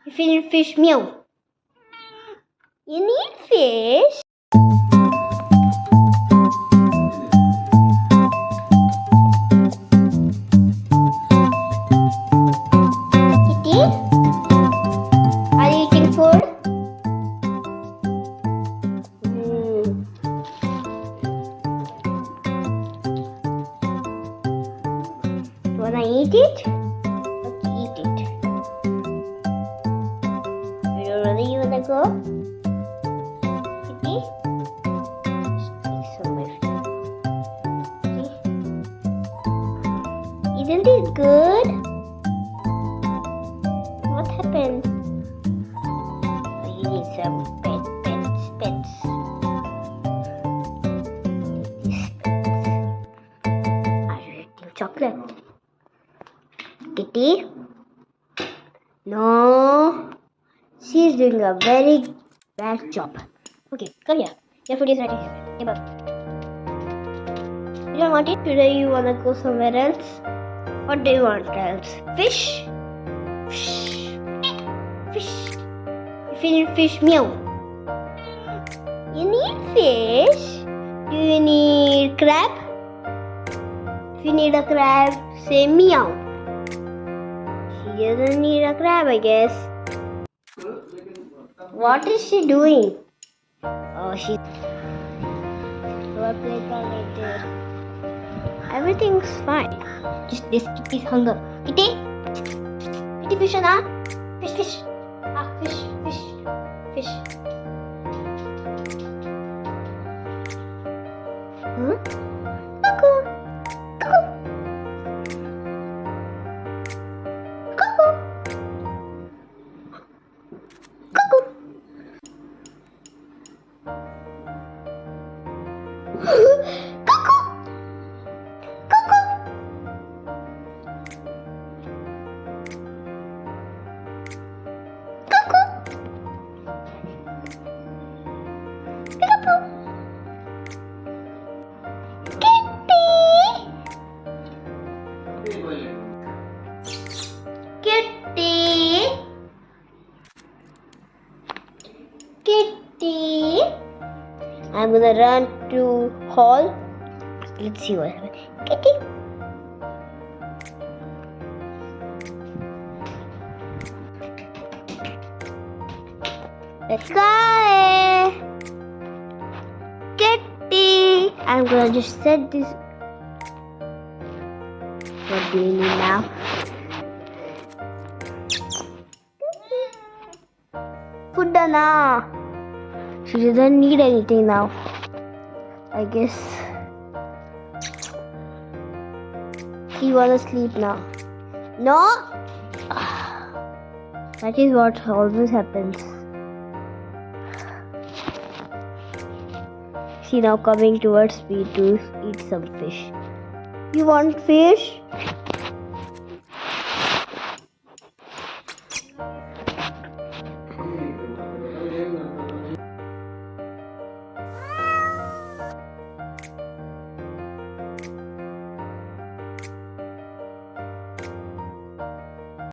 If you need fish, meow. You need fish? Kitty? Are you eating food? Wanna eat it? Okay, eat it. You really wanna go? Kitty? Just take some of it. Okay. Isn't it good? What happened? Oh, you need some pets. These pets. Are you eating chocolate? Kitty? No. She's doing a very bad job. Okay, come here. Your food is ready. Give up. You don't want it? Today you wanna go somewhere else? What do you want else? Fish? Fish. If you need fish, meow. You need fish? Do you need crab? If you need a crab, say meow. She doesn't need a crab, I guess. What is she doing? Oh, she's later. Everything's fine. Just this kitty's hunger. Kitty? Kitty, fish na? Fish. Ah, fish. Huh? Cuckoo. Kitty. I'm gonna run to hall. Let's see what happens. Kitty. Let's go. Kitty. I'm gonna just set this. What do you need now? Food na. She doesn't need anything now. I guess she wanna sleep now. No. That is what always happens. She now coming towards me to eat some fish. You want fish?